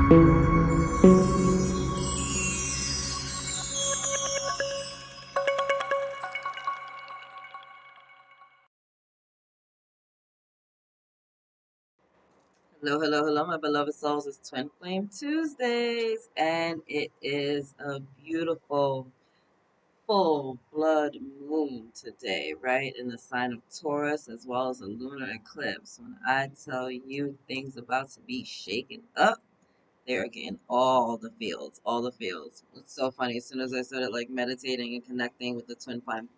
Hello, hello, hello, my beloved souls. It's Twin Flame Tuesdays, and it is a beautiful full blood moon today, right? In the sign of Taurus, as well as a lunar eclipse. When I tell you things about to be shaken up, they're getting all the feels, all the feels. It's so funny. As soon as I started like meditating and connecting with the Twin Flame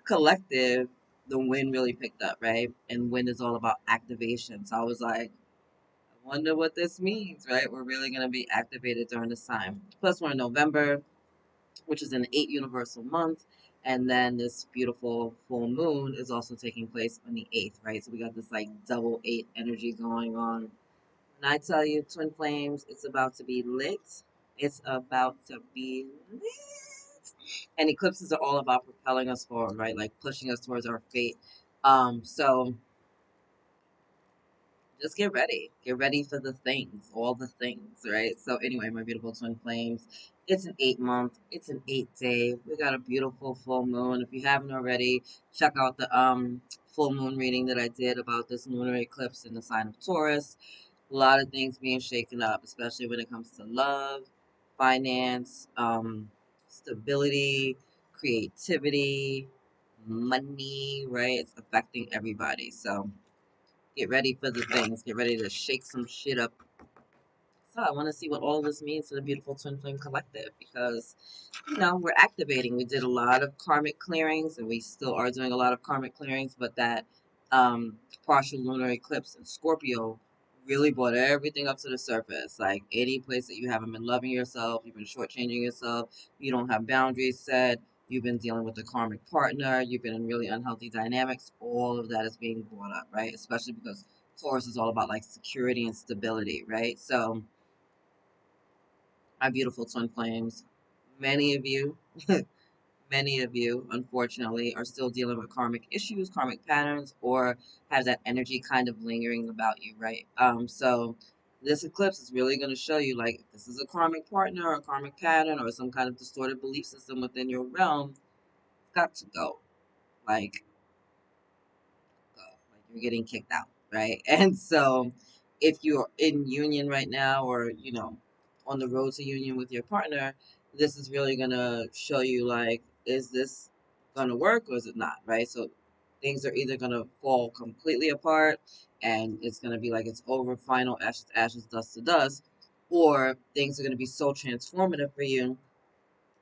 collective, the wind really picked up, right? And wind is all about activation. So I was like, I wonder what this means, right? We're really going to be activated during this time. Plus, we're in November, which is an 8 universal month. And then this beautiful full moon is also taking place on the 8th, right? So we got this like double 8 energy going on. And I tell you, Twin Flames, it's about to be lit. It's about to be lit. And eclipses are all about propelling us forward, right? Like pushing us towards our fate. So just get ready. Get ready for the things, all the things, right? So anyway, my beautiful twin flames, it's an 8 month, it's an 8 day. We got a beautiful full moon. If you haven't already, check out the full moon reading that I did about this lunar eclipse in the sign of Taurus. A lot of things being shaken up, especially when it comes to love, finance, stability, creativity, money, right? It's affecting everybody. So get ready for the things. Get ready to shake some shit up. So I want to see what all this means to the beautiful Twin Flame Collective because, we're activating. We did a lot of karmic clearings and we still are doing a lot of karmic clearings, but that partial lunar eclipse in Scorpio really brought everything up to the surface. Like any place that you haven't been loving yourself, you've been shortchanging yourself, you don't have boundaries set, you've been dealing with a karmic partner, you've been in really unhealthy dynamics, all of that is being brought up, right? Especially because Taurus is all about like security and stability, right? So, my beautiful twin flames, many of you, many of you, unfortunately, are still dealing with karmic issues, karmic patterns, or have that energy kind of lingering about you, right? So this eclipse is really going to show you like if this is a karmic partner or a karmic pattern or some kind of distorted belief system within your realm, it's got to go. Like like you're getting kicked out, right? And so if you're in union right now or, on the road to union with your partner, this is really going to show you like, is this going to work or is it not, right? So things are either going to fall completely apart and it's going to be like it's over, final, ashes to ashes, dust to dust, or things are going to be so transformative for you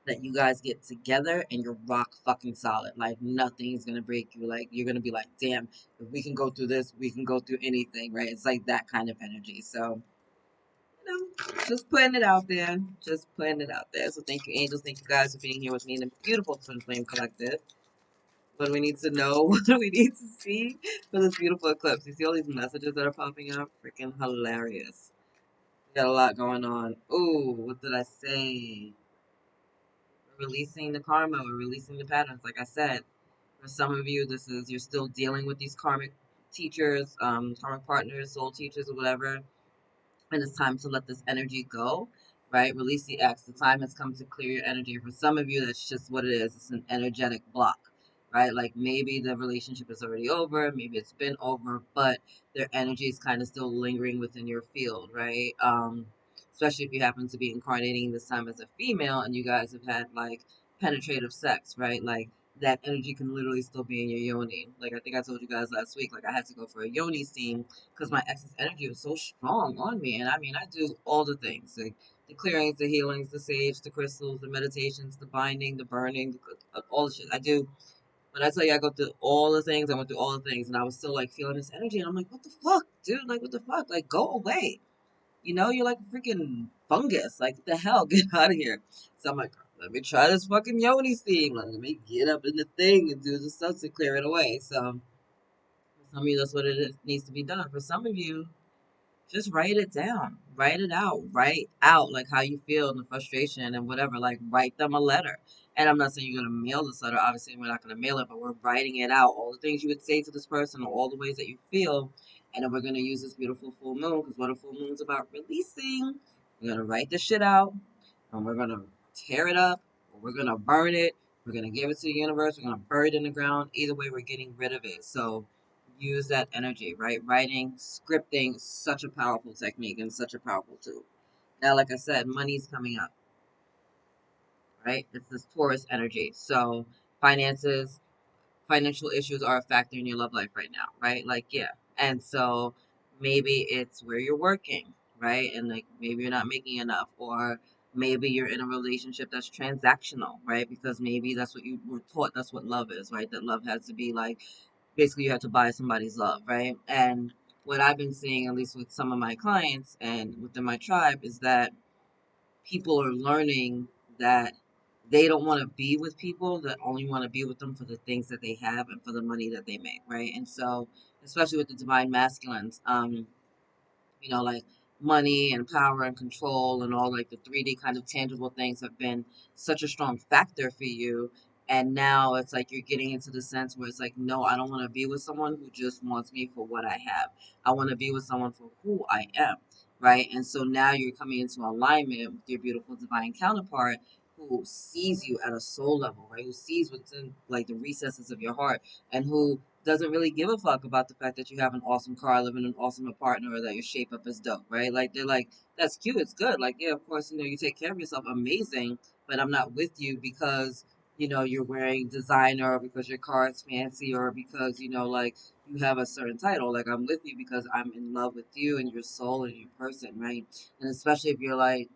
that you guys get together and you're rock fucking solid. Like nothing's gonna break you. Like you're gonna be like, damn, if we can go through this, we can go through anything, right? It's like that kind of energy. So, just putting it out there. Just putting it out there. So thank you, angels. Thank you guys for being here with me in the beautiful Twin Flame Collective. What do we need to know? What do we need to see for this beautiful eclipse? You see all these messages that are popping up? Freaking hilarious. We got a lot going on. Ooh, what did I say? Releasing the karma or releasing the patterns. Like I said, for some of you, this is you're still dealing with these karmic teachers, karmic partners, soul teachers, or whatever, and it's time to let this energy go, right? Release the X. The time has come to clear your energy. For some of you, that's just what it is. It's an energetic block, right? Like maybe the relationship is already over, maybe it's been over, but their energy is kind of still lingering within your field, right? Especially if you happen to be incarnating this time as a female and you guys have had like penetrative sex, right? Like that energy can literally still be in your yoni. Like I think I told you guys last week, like I had to go for a yoni steam because my ex's energy was so strong on me. And I mean, I do all the things, like the clearings, the healings, the sage, the crystals, the meditations, the binding, the burning, all the shit. I do. When I tell you I go through all the things, I went through all the things, and I was still like feeling this energy. And I'm like, what the fuck, dude? Like, what the fuck? Like, go away. You're like a freaking fungus. Like, what the hell? Get out of here. So I'm like, let me try this fucking yoni steam. Like, let me get up in the thing and do the stuff to clear it away. So, for some of you, that's what it is, needs to be done. For some of you, just write it down. Write it out. Write out like how you feel and the frustration and whatever. Like write them a letter. And I'm not saying you're gonna mail this letter. Obviously, we're not gonna mail it, but we're writing it out. All the things you would say to this person, all the ways that you feel, and then we're gonna use this beautiful full moon because what a full moon's about releasing. We're gonna write this shit out, and we're gonna tear it up, or we're gonna burn it. We're gonna give it to the universe. We're gonna bury it in the ground. Either way, we're getting rid of it. So use that energy, right? Writing, scripting, such a powerful technique and such a powerful tool. Now, like I said, money's coming up, right? It's this Taurus energy. So finances, financial issues are a factor in your love life right now, right? Like, yeah. And so maybe it's where you're working, right? And like maybe you're not making enough, or maybe you're in a relationship that's transactional, right? Because maybe that's what you were taught, that's what love is, right? That love has to be like basically you have to buy somebody's love, right? And what I've been seeing, at least with some of my clients and within my tribe, is that people are learning that they don't want to be with people that only want to be with them for the things that they have and for the money that they make, right? And so, especially with the divine masculines, like money and power and control and all like the 3D kind of tangible things have been such a strong factor for you. And now it's like you're getting into the sense where it's like, no, I don't want to be with someone who just wants me for what I have. I want to be with someone for who I am, right? And so now you're coming into alignment with your beautiful divine counterpart who sees you at a soul level, right? Who sees what's in like the recesses of your heart and who doesn't really give a fuck about the fact that you have an awesome car, live in an awesome apartment, or that your shape up is dope, right? Like they're like, that's cute, it's good. Like, yeah, of course, you take care of yourself, amazing, but I'm not with you because, you're wearing designer or because your car is fancy or because, like you have a certain title. Like I'm with you because I'm in love with you and your soul and your person, right? And especially if you're like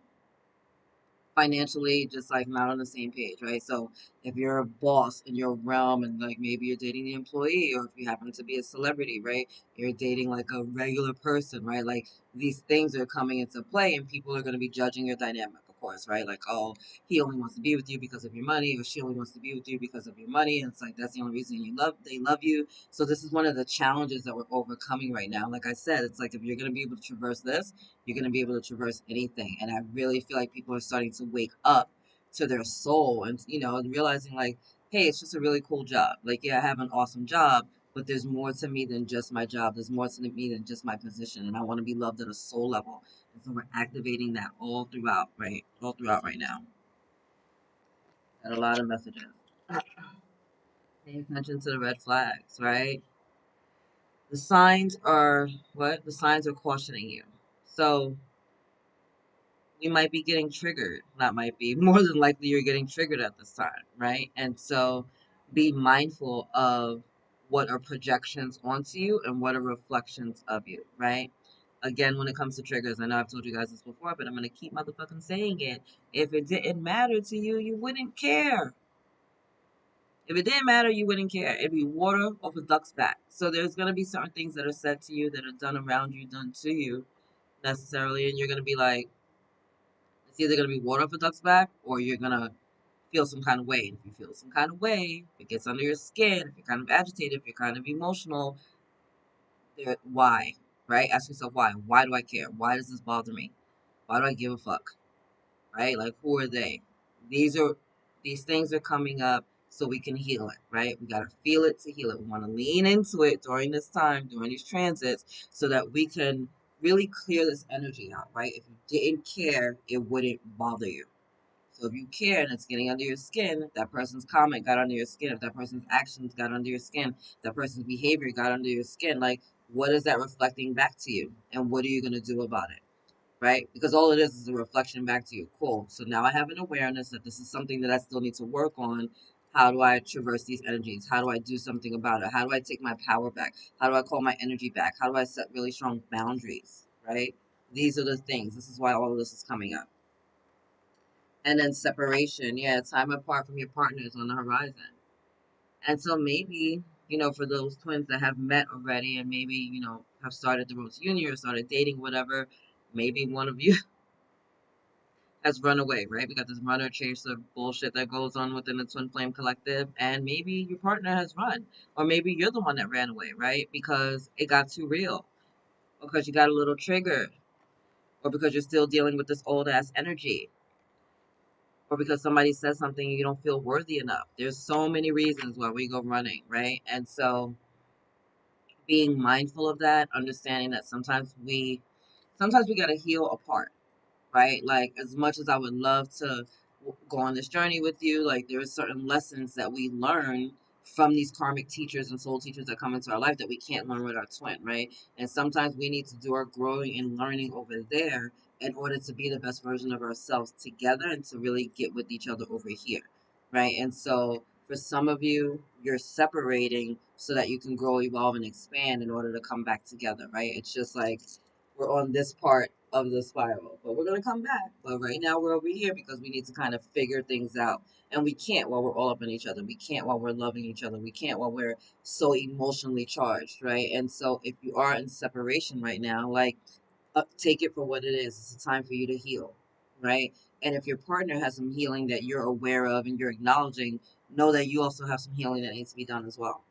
financially just like not on the same page, right? So if you're a boss in your realm and like maybe you're dating the employee, or if you happen to be a celebrity, right? You're dating like a regular person, right? Like these things are coming into play and people are going to be judging your dynamic, of course, right? Like, oh, he only wants to be with you because of your money, or she only wants to be with you because of your money. And it's like that's the only reason they love you. So this is one of the challenges that we're overcoming right now. Like I said, it's like if you're going to be able to traverse this, you're going to be able to traverse anything. And I really feel like people are starting to wake up to their soul and, realizing like, hey, it's just a really cool job. Like, yeah, I have an awesome job, but there's more to me than just my job. There's more to me than just my position. And I want to be loved at a soul level. And so we're activating that all throughout, right? All throughout right now. And a lot of messages. Pay attention to the red flags, right? The signs are what? The signs are cautioning you. So you might be getting triggered. Not might be, more than likely you're getting triggered at this time, right? And so be mindful of what are projections onto you and what are reflections of you, right? Again, when it comes to triggers, I know I've told you guys this before, but I'm going to keep motherfucking saying it. If it didn't matter to you, you wouldn't care. If it didn't matter, you wouldn't care. It'd be water off a duck's back. So there's going to be certain things that are said to you, that are done around you, done to you necessarily, and you're going to be like, it's either going to be water off a duck's back or you're going to feel some kind of way. And if you feel some kind of way, if it gets under your skin, if you're kind of agitated, if you're kind of emotional, why? Right? Ask yourself why. Why do I care? Why does this bother me? Why do I give a fuck? Right? Like, who are they? These things are coming up so we can heal it, right? We got to feel it to heal it. We want to lean into it during this time, during these transits, so that we can really clear this energy out, right? If you didn't care, it wouldn't bother you. So if you care and it's getting under your skin, if that person's comment got under your skin, if that person's actions got under your skin, if that person's behavior got under your skin, like what is that reflecting back to you? And what are you going to do about it? Right? Because all it is a reflection back to you. Cool. So now I have an awareness that this is something that I still need to work on. How do I traverse these energies? How do I do something about it? How do I take my power back? How do I call my energy back? How do I set really strong boundaries? Right? These are the things. This is why all of this is coming up. And then separation, yeah, time apart from your partner is on the horizon. And so maybe, for those twins that have met already and maybe, have started the Rose Union or started dating, whatever, maybe one of you has run away, right? We got this runner chaser bullshit that goes on within the Twin Flame Collective, and maybe your partner has run, or maybe you're the one that ran away, right? Because it got too real. or because you got a little triggered, or because you're still dealing with this old ass energy, or because somebody says something you don't feel worthy enough. There's so many reasons why we go running, right? And so being mindful of that, understanding that sometimes we got to heal apart, right? Like, as much as I would love to go on this journey with you, like, there are certain lessons that we learn from these karmic teachers and soul teachers that come into our life that we can't learn with our twin, right? And sometimes we need to do our growing and learning over there in order to be the best version of ourselves together and to really get with each other over here, right? And so for some of you, you're separating so that you can grow, evolve, and expand in order to come back together, right? It's just like we're on this part of the spiral, but we're going to come back. But right now we're over here because we need to kind of figure things out. And we can't while we're all up in each other. We can't while we're loving each other. We can't while we're so emotionally charged, right? And so if you are in separation right now, like, take it for what it is. It's a time for you to heal, right? And if your partner has some healing that you're aware of and you're acknowledging, know that you also have some healing that needs to be done as well.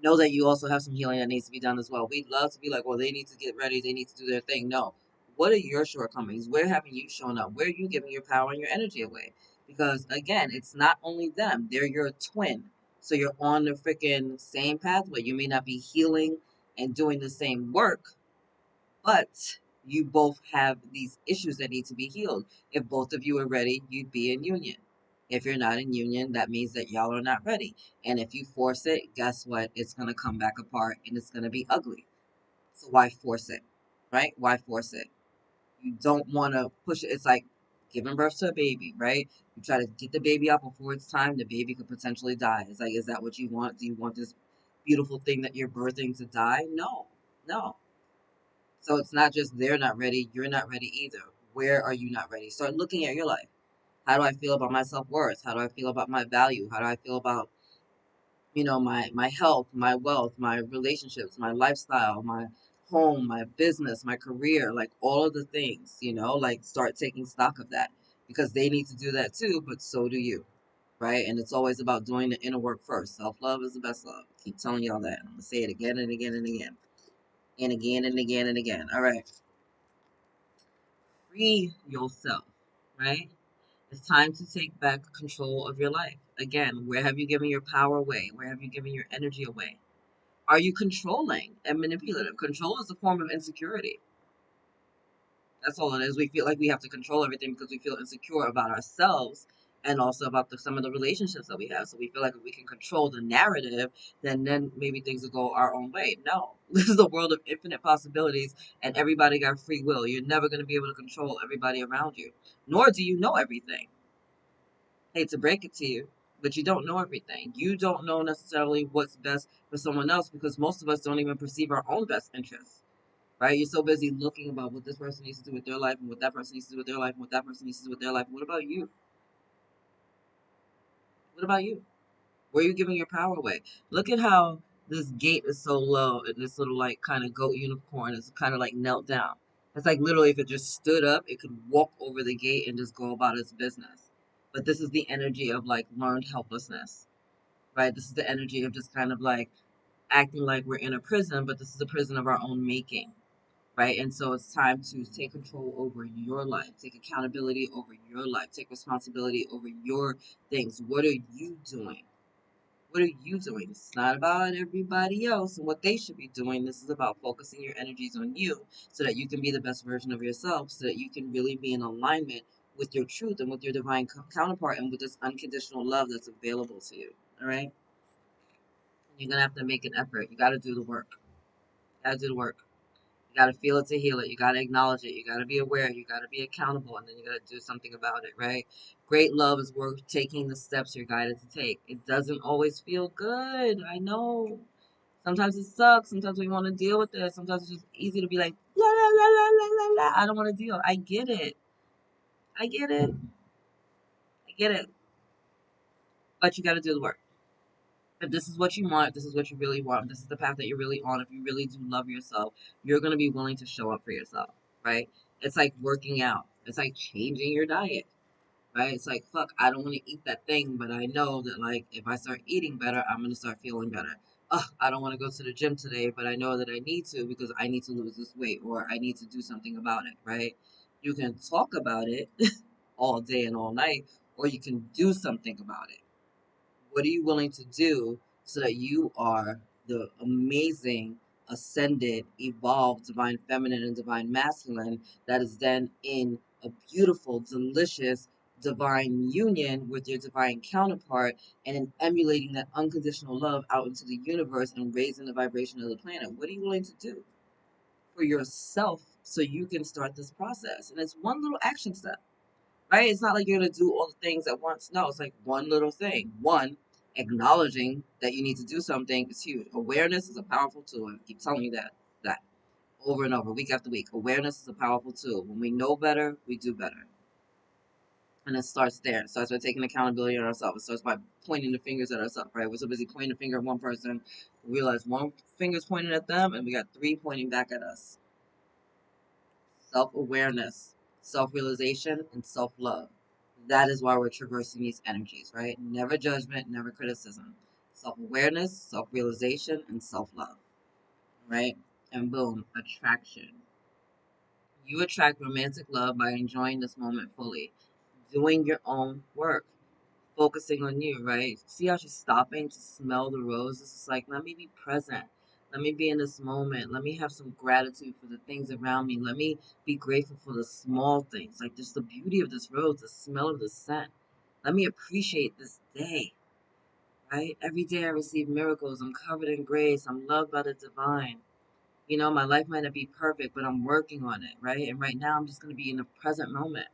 Know that you also have some healing that needs to be done as well. We'd love to be like, well, they need to get ready, they need to do their thing. No. What are your shortcomings? Where haven't you shown up? Where are you giving your power and your energy away? Because again, it's not only them, they're your twin. So you're on the freaking same pathway. You may not be healing and doing the same work, but you both have these issues that need to be healed. If both of you are ready, you'd be in union. If you're not in union, that means that y'all are not ready. And if you force it, guess what? It's going to come back apart and it's going to be ugly. So why force it? Right? Why force it? You don't want to push it. It's like giving birth to a baby, right? You try to get the baby out before it's time, the baby could potentially die. It's like, is that what you want? Do you want this beautiful thing that you're birthing to die? No, no. So it's not just they're not ready, you're not ready either. Where are you not ready? Start looking at your life. How do I feel about my self-worth? How do I feel about my value? How do I feel about, my health, my wealth, my relationships, my lifestyle, my home, my business, my career, like all of the things, like start taking stock of that because they need to do that too, but so do you, right? And it's always about doing the inner work first. Self-love is the best love. Keep telling y'all that. I'm going to say it again and again and again and again and again and again. All right. Free yourself, right? It's time to take back control of your life. Again, where have you given your power away? Where have you given your energy away? Are you controlling and manipulative? Control is a form of insecurity. That's all it is. We feel like we have to control everything because we feel insecure about ourselves and also about some of the relationships that we have. So we feel like if we can control the narrative, then maybe things will go our own way. No, this is a world of infinite possibilities, and everybody got free will. You're never going to be able to control everybody around you, nor do you know everything. Hate to break it to you, but you don't know everything. You don't know necessarily what's best for someone else because most of us don't even perceive our own best interests, right? You're so busy looking about what this person needs to do with their life and what that person needs to do with their life and what that person needs to do with their life. What about you? What about you? Where are you giving your power away? Look at how this gate is so low and this little like kind of goat unicorn is kind of like knelt down. It's like literally if it just stood up, it could walk over the gate and just go about its business. But this is the energy of like learned helplessness, right? This is the energy of just kind of like acting like we're in a prison, but this is a prison of our own making, right? And so it's time to take control over your life, take accountability over your life, take responsibility over your things. What are you doing? What are you doing? It's not about everybody else and what they should be doing. This is about focusing your energies on you so that you can be the best version of yourself, so that you can really be in alignment with your truth and with your divine counterpart and with this unconditional love that's available to you. All right? You're going to have to make an effort. You got to do the work. You got to do the work. You got to feel it to heal it. You got to acknowledge it. You got to be aware. You got to be accountable. And then you got to do something about it, right? Great love is worth taking the steps you're guided to take. It doesn't always feel good. I know. Sometimes it sucks. Sometimes we want to deal with it. Sometimes it's just easy to be like, la, la, la, la, la, la, la. I don't want to deal. I get it. I get it. I get it. But you got to do the work. If this is what you want, if this is what you really want, if this is the path that you're really on, if you really do love yourself, you're going to be willing to show up for yourself, right? It's like working out. It's like changing your diet, right? It's like, fuck, I don't want to eat that thing, but I know that, like, if I start eating better, I'm going to start feeling better. I don't want to go to the gym today, but I know that I need to because I need to lose this weight or I need to do something about it, right? You can talk about it all day and all night, or you can do something about it. What are you willing to do so that you are the amazing, ascended, evolved divine feminine and divine masculine that is then in a beautiful, delicious divine union with your divine counterpart and in emulating that unconditional love out into the universe and raising the vibration of the planet? What are you willing to do for yourself so you can start this process? And it's one little action step, right? It's not like you're going to do all the things at once. No, it's like one little thing. One, acknowledging that you need to do something is huge. Awareness is a powerful tool. I keep telling you that over and over, week after week. Awareness is a powerful tool. When we know better, we do better. And it starts there. It starts by taking accountability on ourselves. It starts by pointing the fingers at ourselves, right? We're so busy pointing the finger at one person, we realize one finger's pointing at them, and we got three pointing back at us. Self-awareness, self-realization, and self-love. That is why we're traversing these energies, right? Never judgment, never criticism. Self-awareness, self-realization, and self-love, right? And boom, attraction. You attract romantic love by enjoying this moment fully, doing your own work, focusing on you, right? See how she's stopping to smell the roses? It's like, let me be present. Let me be in this moment. Let me have some gratitude for the things around me. Let me be grateful for the small things, like just the beauty of this rose, the smell of the scent. Let me appreciate this day, right? Every day I receive miracles. I'm covered in grace. I'm loved by the divine. You know, my life might not be perfect, but I'm working on it, right? And right now, I'm just going to be in the present moment.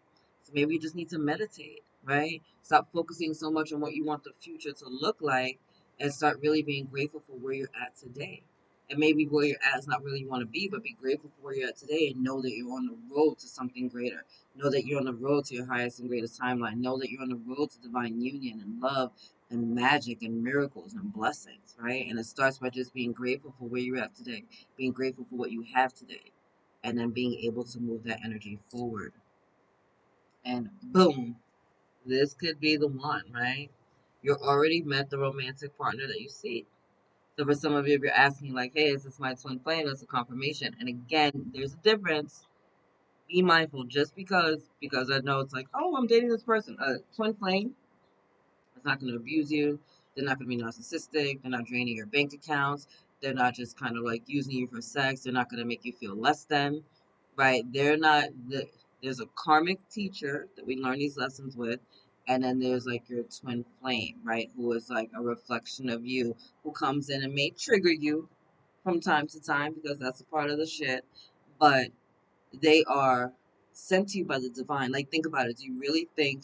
So maybe you just need to meditate, right? Stop focusing so much on what you want the future to look like and start really being grateful for where you're at today. And maybe where you're at is not where you want to be, but be grateful for where you're at today and know that you're on the road to something greater. Know that you're on the road to your highest and greatest timeline. Know that you're on the road to divine union and love and magic and miracles and blessings, right? And it starts by just being grateful for where you're at today, being grateful for what you have today, and then being able to move that energy forward. And boom, this could be the one, right? You're already met the romantic partner that you seek. So for some of you, if you're asking like, hey, is this my twin flame? That's a confirmation. And again, there's a difference. Be mindful. Just because I know it's like, oh, I'm dating this person. A twin flame is not going to abuse you. They're not going to be narcissistic. They're not draining your bank accounts. They're not just kind of like using you for sex. They're not going to make you feel less than, right? They're not there's a karmic teacher that we learn these lessons with, and then there's like your twin flame, right? Who is like a reflection of you, who comes in and may trigger you from time to time because that's a part of the shit. But they are sent to you by the divine. Like, think about it. Do you really think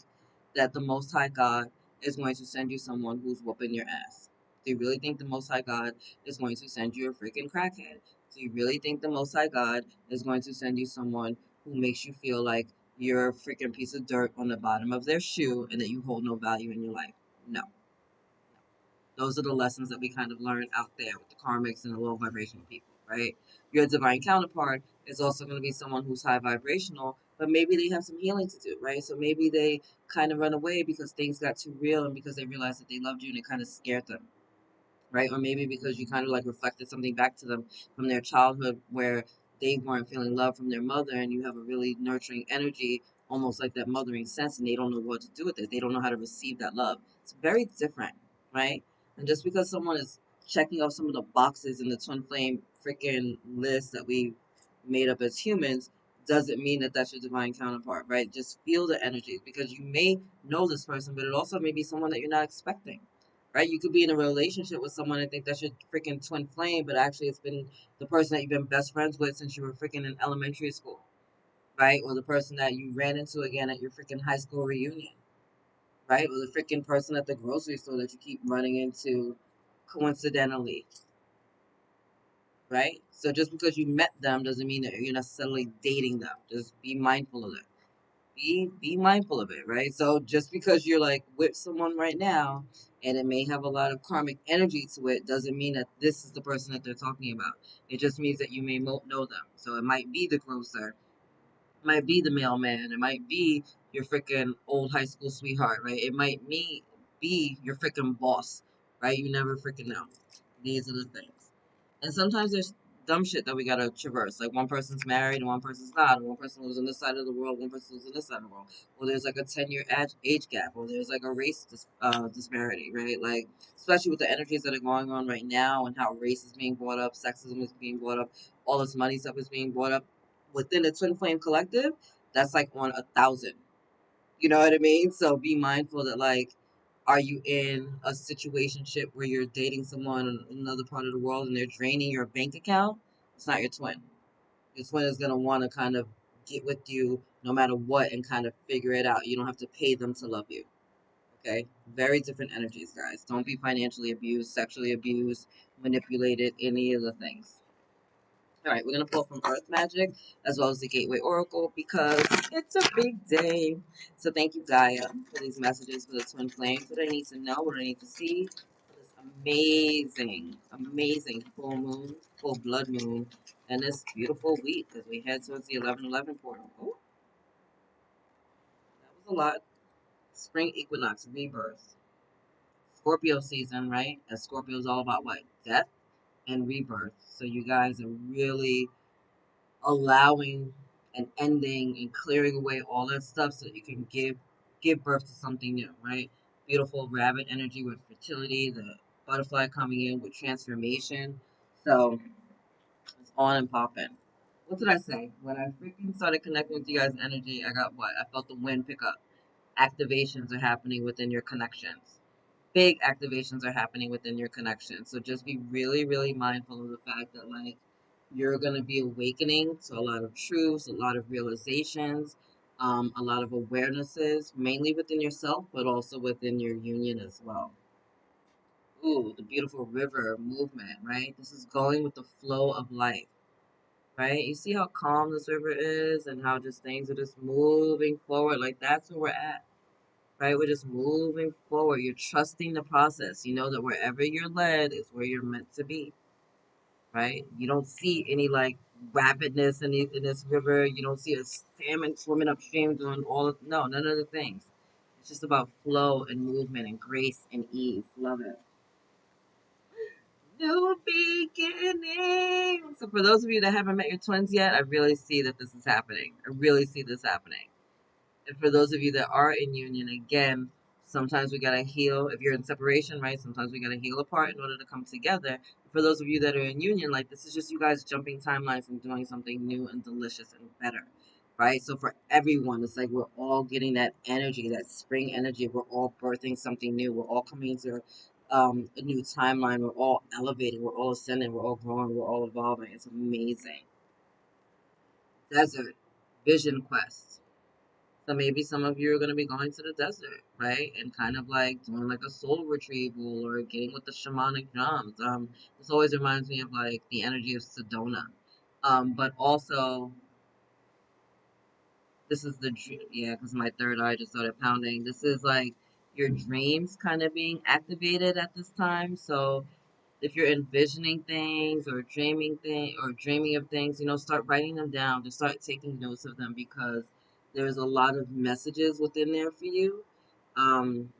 that the Most High God is going to send you someone who's whooping your ass? Do you really think the Most High God is going to send you a freaking crackhead? Do you really think the Most High God is going to send you someone who makes you feel like you're a freaking piece of dirt on the bottom of their shoe and that you hold no value in your life? No. Those are the lessons that we kind of learn out there with the karmics and the low vibrational people, right? Your divine counterpart is also going to be someone who's high vibrational, but maybe they have some healing to do, right? So maybe they kind of run away because things got too real and because they realized that they loved you and it kind of scared them, right? Or maybe because you kind of like reflected something back to them from their childhood where they weren't feeling love from their mother and you have a really nurturing energy, almost like that mothering sense, and they don't know what to do with it. They don't know how to receive that love. It's very different, right? And just because someone is checking off some of the boxes in the twin flame freaking list that we made up as humans doesn't mean that that's your divine counterpart, right? Just feel the energies because you may know this person, but it also may be someone that you're not expecting, right? You could be in a relationship with someone and think that's your freaking twin flame, but actually it's been the person that you've been best friends with since you were freaking in elementary school, right? Or the person that you ran into again at your freaking high school reunion, right? Or the freaking person at the grocery store that you keep running into coincidentally, right? So just because you met them doesn't mean that you're necessarily dating them. Just be mindful of it. Be mindful of it, right? So just because you're like with someone right now and it may have a lot of karmic energy to it doesn't mean that this is the person that they're talking about. It just means that you may know them. So it might be the grocer, it might be the mailman, it might be your freaking old high school sweetheart, right? It might be your freaking boss, right? You never freaking know. These are the things. And sometimes there's dumb shit that we gotta traverse. Like one person's married and one person's not. And one person lives on this side of the world, one person lives on this side of the world. Or there's like a 10-year age gap. Or there's like a race disparity, right? Like, especially with the energies that are going on right now and how race is being brought up, sexism is being brought up, all this money stuff is being brought up. Within the Twin Flame Collective, that's like on 1,000. You know what I mean? So be mindful that, like, are you in a situationship where you're dating someone in another part of the world and they're draining your bank account? It's not your twin. Your twin is gonna want to kind of get with you no matter what and kind of figure it out. You don't have to pay them to love you. Okay? Very different energies, guys. Don't be financially abused, sexually abused, manipulated, any of the things. All right, we're going to pull from Earth Magic as well as the Gateway Oracle because it's a big day. So thank you, Gaia, for these messages for the Twin Flames. What I need to know, what I need to see for this amazing, amazing full moon, full blood moon, and this beautiful week as we head towards the 11/11 portal. Oh, that was a lot. Spring equinox, rebirth. Scorpio season, right? As Scorpio is all about what? Death and rebirth. So you guys are really allowing and ending and clearing away all that stuff so that you can give birth to something new, right? Beautiful rabbit energy with fertility, the butterfly coming in with transformation. So it's on and popping. What did I say? When I freaking started connecting with you guys' energy, I got what? I felt the wind pick up. Activations are happening within your connections. Big activations are happening within your connections. So just be really, really mindful of the fact that, like, you're going to be awakening to a lot of truths, a lot of realizations, a lot of awarenesses, mainly within yourself, but also within your union as well. Ooh, the beautiful river movement, right? This is going with the flow of life, right? You see how calm this river is and how just things are just moving forward. Like, that's where we're at, right? We're just moving forward. You're trusting the process. You know that wherever you're led is where you're meant to be, right? You don't see any like rapidness in this river. You don't see a salmon swimming upstream doing all of, no, none of the things. It's just about flow and movement and grace and ease. Love it. New beginning. So for those of you that haven't met your twins yet, I really see that this is happening. I really see this happening. And for those of you that are in union, again, sometimes we gotta heal. If you're in separation, right? Sometimes we gotta heal apart in order to come together. For those of you that are in union, like, this is just you guys jumping timelines and doing something new and delicious and better, right? So for everyone, it's like we're all getting that energy, that spring energy. We're all birthing something new. We're all coming into a new timeline. We're all elevating. We're all ascending. We're all growing. We're all evolving. It's amazing. Desert Vision Quest. So maybe some of you are going to be going to the desert, right? And kind of like doing like a soul retrieval or getting with the shamanic drums. This always reminds me of like the energy of Sedona. But also, this is yeah, because my third eye just started pounding. This is like your dreams kind of being activated at this time. So if you're envisioning things or dreaming of things, start writing them down. Just start taking notes of them because there's a lot of messages within there for you. Um,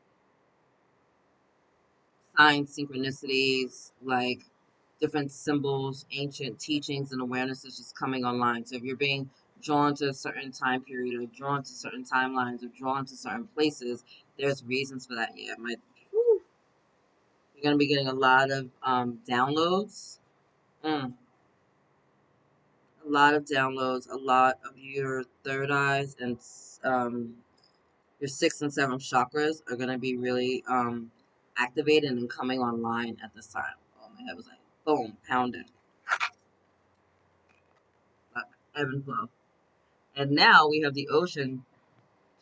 Signs, synchronicities, like different symbols, ancient teachings and awarenesses just coming online. So if you're being drawn to a certain time period or drawn to certain timelines or drawn to certain places, there's reasons for that. Yeah, you're gonna be getting a lot of downloads. Mm. A lot of downloads, a lot of your third eyes and your sixth and seventh chakras are going to be really activated and coming online at this time. Oh, my head was like, boom, pounding, ebb and flow. And now we have the ocean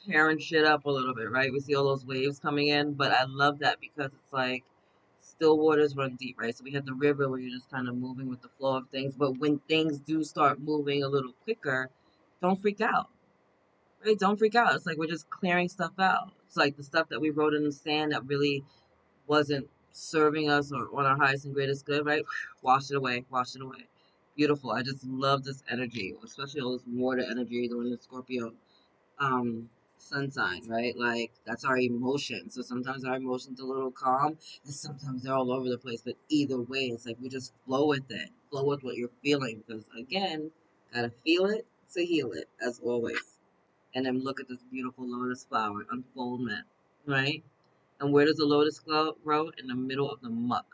tearing shit up a little bit, right? We see all those waves coming in, but I love that because it's like still waters run deep, right? So we have the river where you're just kind of moving with the flow of things. But when things do start moving a little quicker, don't freak out. Right? Don't freak out. It's like we're just clearing stuff out. It's like the stuff that we wrote in the sand that really wasn't serving us or on our highest and greatest good, right? Wash it away. Wash it away. Beautiful. I just love this energy, especially all this water energy during the Scorpio sun sign, right? Like that's our emotion. So sometimes our emotions are a little calm and sometimes they're all over the place. But either way, it's like we just flow with it. Flow with what you're feeling. Because again, gotta feel it to heal it, as always. And then look at this beautiful lotus flower unfoldment, right? And where does the lotus grow? In the middle of the muck.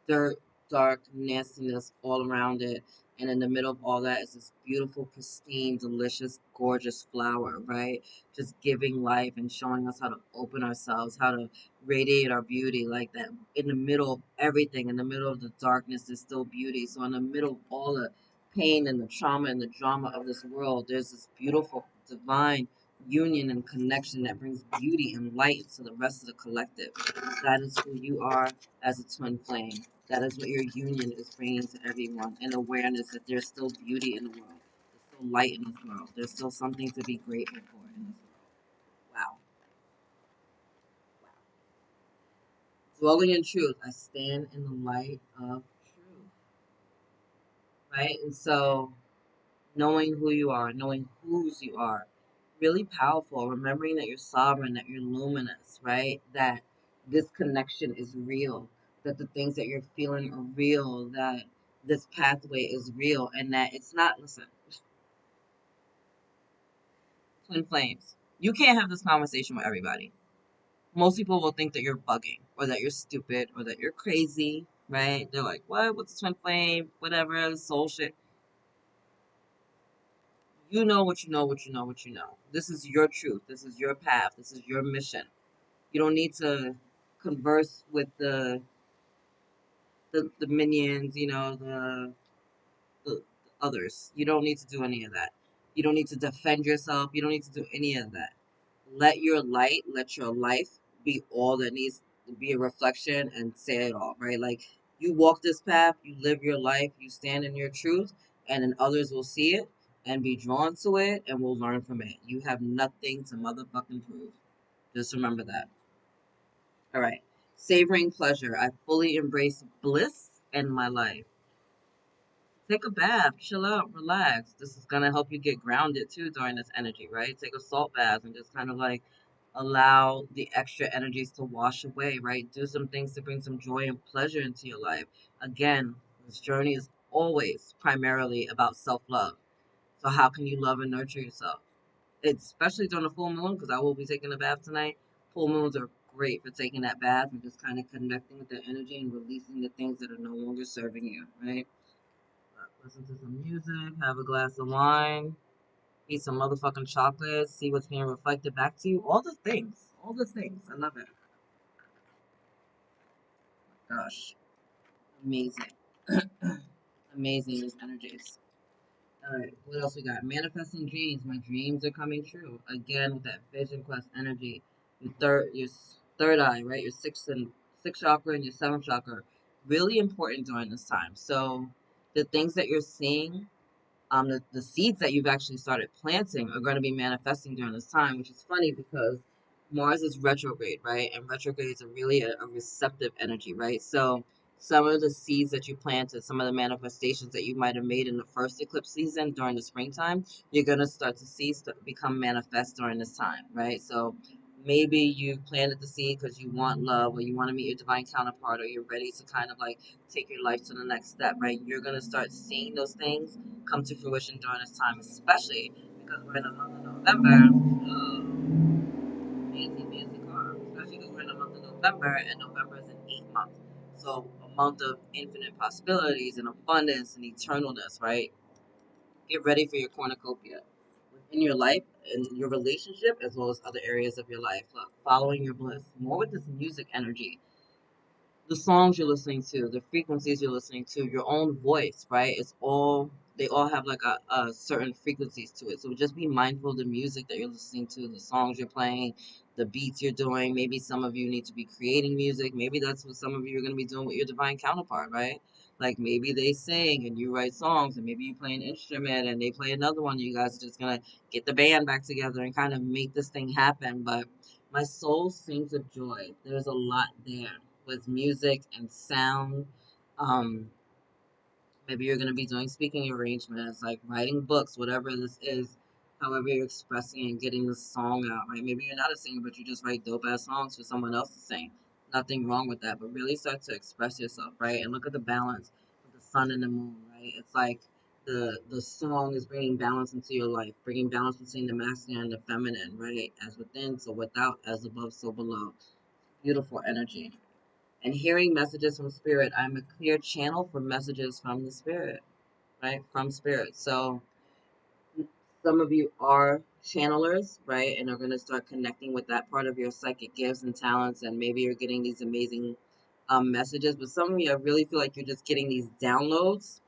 Dirt, dark nastiness all around it. And in the middle of all that is this beautiful, pristine, delicious, gorgeous flower, right? Just giving life and showing us how to open ourselves, how to radiate our beauty like that. In the middle of everything, in the middle of the darkness, there's still beauty. So in the middle of all the pain and the trauma and the drama of this world, there's this beautiful, divine union and connection that brings beauty and light to the rest of the collective. That is who you are as a twin flame. That is what your union is bringing to everyone, and awareness that there's still beauty in the world. There's still light in this world. There's still something to be grateful for in this world. Wow. Wow. Dwelling in truth. I stand in the light of truth. Right? And so knowing who you are, knowing whose you are, really powerful. Remembering that you're sovereign, that you're luminous, right? That this connection is real, that the things that you're feeling are real, that this pathway is real, and that it's not, listen, twin flames. You can't have this conversation with everybody. Most people will think that you're bugging, or that you're stupid, or that you're crazy, right? They're like, what? What's a twin flame? Whatever, soul shit. You know what you know, what you know, what you know. This is your truth. This is your path. This is your mission. You don't need to converse with the minions, the others. You don't need to do any of that. You don't need to defend yourself. You don't need to do any of that. Let your light, let your life be all that needs to be a reflection and say it all, right? Like you walk this path, you live your life, you stand in your truth, and then others will see it and be drawn to it and will learn from it. You have nothing to motherfucking prove. Just remember that. All right. Savoring pleasure. I fully embrace bliss in my life. Take a bath, chill out, relax. This is going to help you get grounded too during this energy, right? Take a salt bath and just kind of like allow the extra energies to wash away, right? Do some things to bring some joy and pleasure into your life. Again, this journey is always primarily about self love. So, how can you love and nurture yourself? Especially during the full moon, because I will be taking a bath tonight. Full moons are great for taking that bath and just kind of connecting with that energy and releasing the things that are no longer serving you, right? Listen to some music, have a glass of wine, eat some motherfucking chocolate, see what's being reflected back to you. All the things. All the things. I love it. Gosh. Amazing. Amazing, these energies. Alright, what else we got? Manifesting dreams. My dreams are coming true. Again, with that vision quest energy. Your third eye, right? Your sixth chakra and your seventh chakra. Really important during this time. So the things that you're seeing, the seeds that you've actually started planting are going to be manifesting during this time, which is funny because Mars is retrograde, right? And retrogrades are really a receptive energy, right? So some of the seeds that you planted, some of the manifestations that you might have made in the first eclipse season during the springtime, you're going to start to see become manifest during this time, right? So maybe you planted the seed because you want love or you want to meet your divine counterpart or you're ready to kind of like take your life to the next step, right? You're going to start seeing those things come to fruition during this time, especially because we're in the month of November. Fancy, fancy car. Especially because we're in the month of November, and November is an 8 month. So, a month of infinite possibilities and abundance and eternalness, right? Get ready for your cornucopia within your life and your relationship, as well as other areas of your life. Look, following your bliss. More with this music energy, the songs you're listening to, the frequencies you're listening to, your own voice, right? They all have like a certain frequencies to it. So just be mindful of the music that you're listening to, the songs you're playing, the beats you're doing. Maybe some of you need to be creating music. Maybe that's what some of you are going to be doing with your divine counterpart, right? Like maybe they sing and you write songs, and maybe you play an instrument and they play another one. You guys are just going to get the band back together and kind of make this thing happen. But my soul sings of joy. There's a lot there with music and sound. Um, Maybe you're going to be doing speaking arrangements, like writing books, whatever this is. however you're expressing and getting the song out, right? Maybe you're not a singer, but you just write dope ass songs for someone else to sing. Nothing wrong with that, but really start to express yourself, right? And look at the balance with the sun and the moon, right? It's like the song is bringing balance into your life, bringing balance between the masculine and the feminine, right? As within, so without, as above, so below. Beautiful energy. And hearing messages from spirit, I'm a clear channel for messages from the spirit, right? From spirit. So some of you are channelers, right? And are going to start connecting with that part of your psychic gifts and talents. And maybe you're getting these amazing messages. But some of you, I really feel like you're just getting these downloads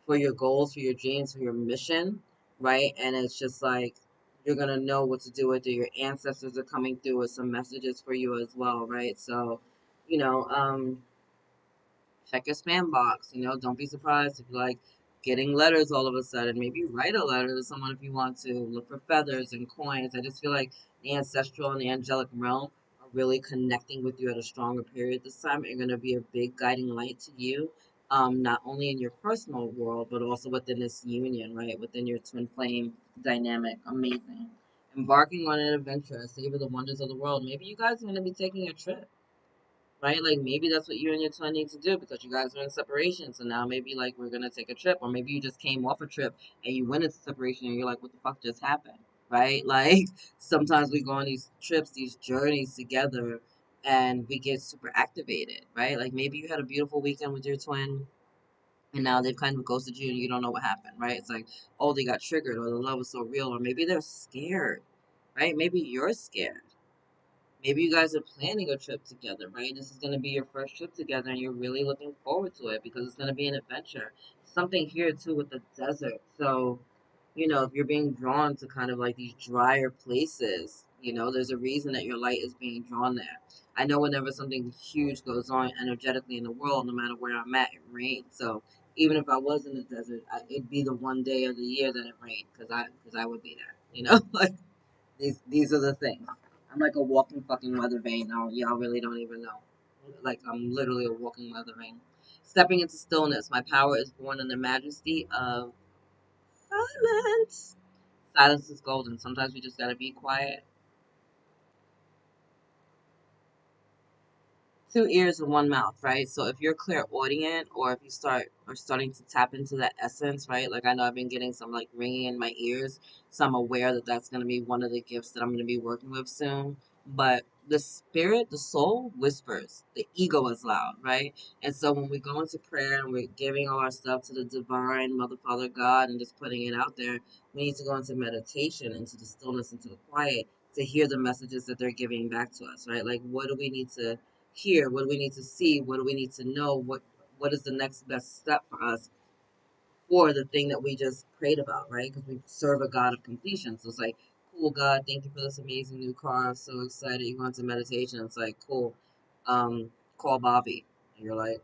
for your goals, for your dreams, for your mission, right? And it's just like you're going to know what to do with it. Your ancestors are coming through with some messages for you as well, right? So, you know, check your spam box. Don't be surprised if you like getting letters all of a sudden. Maybe write a letter to someone if you want to. Look for feathers and coins. I just feel like the ancestral and the angelic realm are really connecting with you at a stronger period this time. You're going to be a big guiding light to you, not only in your personal world, but also within this union, right? Within your twin flame dynamic. Amazing. Embarking on an adventure, savor the wonders of the world. Maybe you guys are going to be taking a trip, right? Like maybe that's what you and your twin need to do because you guys are in separation. So now maybe like we're gonna take a trip, or maybe you just came off a trip and you went into separation and you're like, what the fuck just happened, right? Like sometimes we go on these trips, these journeys together, and we get super activated, right? Like maybe you had a beautiful weekend with your twin. And now they've kind of ghosted you and you don't know what happened, right? It's like, oh, they got triggered or the love was so real, or maybe they're scared, right? Maybe you're scared. Maybe you guys are planning a trip together, right? This is going to be your first trip together and you're really looking forward to it because it's going to be an adventure. Something here too with the desert. So, if you're being drawn to kind of like these drier places, there's a reason that your light is being drawn there. I know whenever something huge goes on energetically in the world, no matter where I'm at, it rains. So even if I was in the desert, it'd be the one day of the year that it rained because I would be there. Like these are the things. I'm like a walking fucking weather vane. Now y'all really don't even know. Like I'm literally a walking weather vane. Stepping into stillness. My power is born in the majesty of silence. Silence is golden. Sometimes we just gotta be quiet. Two ears and one mouth, right? So if you're clairaudient or if you are starting to tap into that essence, right? Like I know I've been getting some like ringing in my ears, so I'm aware that that's going to be one of the gifts that I'm going to be working with soon. But the spirit, the soul whispers. The ego is loud, right? And so when we go into prayer and we're giving all our stuff to the divine Mother, Father, God, and just putting it out there, we need to go into meditation, into the stillness, into the quiet to hear the messages that they're giving back to us, right? Like what do we need to hear? What do we need to see? What do we need to know? What is the next best step for us for the thing that we just prayed about, right? Because we serve a God of completion. So it's like, cool, God, thank you for this amazing new car. I'm so excited. You go into meditation. It's like, cool. Call Bobby. And you're like,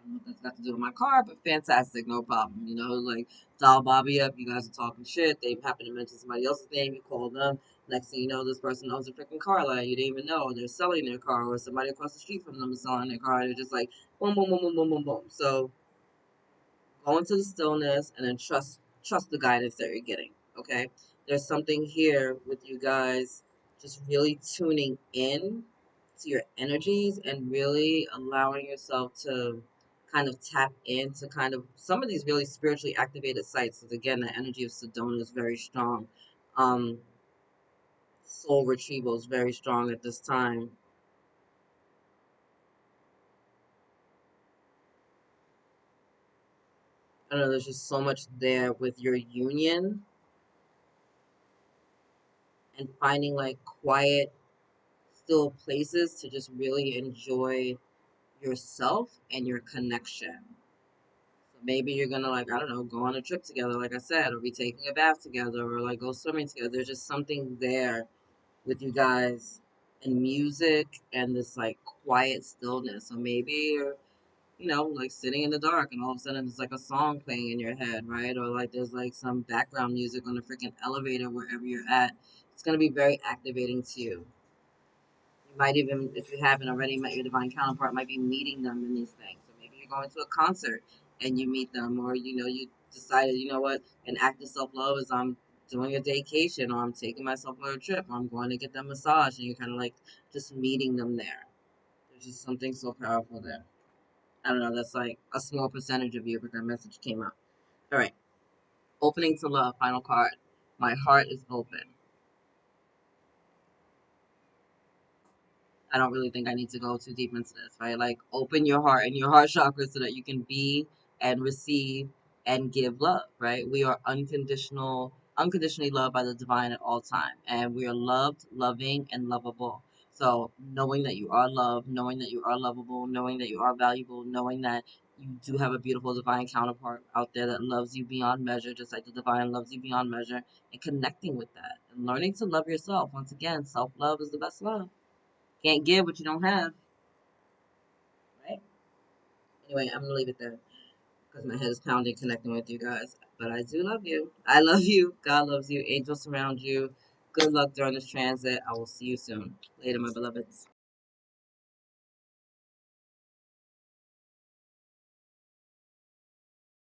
I don't know what that's got to do with my car, but fantastic, no problem. Like dial Bobby up. You guys are talking shit. They happen to mention somebody else's name. You call them. Next thing you know, this person owns a freaking car line. You didn't even know they're selling their car, or somebody across the street from them is selling their car. They're just like boom, boom, boom, boom, boom, boom, boom. So go into the stillness and then trust the guidance that you're getting. Okay, there's something here with you guys just really tuning in to your energies and really allowing yourself to kind of tap into kind of some of these really spiritually activated sites. Because again, the energy of Sedona is very strong. um Soul retrieval is very strong at this time. I don't know, there's just so much there with your union and finding like quiet, still places to just really enjoy yourself and your connection. So maybe you're gonna like, I don't know, go on a trip together, like I said, or be taking a bath together, or like go swimming together. There's just something there with you guys and music and this like quiet stillness. So maybe you're, like sitting in the dark and all of a sudden there's like a song playing in your head, right? Or like there's like some background music on the freaking elevator wherever you're at. It's gonna be very activating to you. You might even, if you haven't already met your divine counterpart, might be meeting them in these things. So maybe you're going to a concert and you meet them, or you decided, an act of self love is I'm doing a vacation, or I'm taking myself on a trip, or I'm going to get that massage, and you're kind of like just meeting them there. There's just something so powerful there. I don't know, that's like a small percentage of you, but that message came up. All right. Opening to love, final card. My heart is open. I don't really think I need to go too deep into this, right? Like, open your heart and your heart chakra so that you can be and receive and give love, right? We are unconditionally loved by the divine at all time, and we are loved, loving, and lovable. So, knowing that you are loved, knowing that you are lovable, knowing that you are valuable, knowing that you do have a beautiful divine counterpart out there that loves you beyond measure, just like the divine loves you beyond measure, and connecting with that and learning to love yourself. Once again, self love is the best love. Can't give what you don't have, right? Anyway, I'm gonna leave it there because my head is pounding connecting with you guys. But I do love you. I love you. God loves you. Angels surround you. Good luck during this transit. I will see you soon. Later, my beloveds.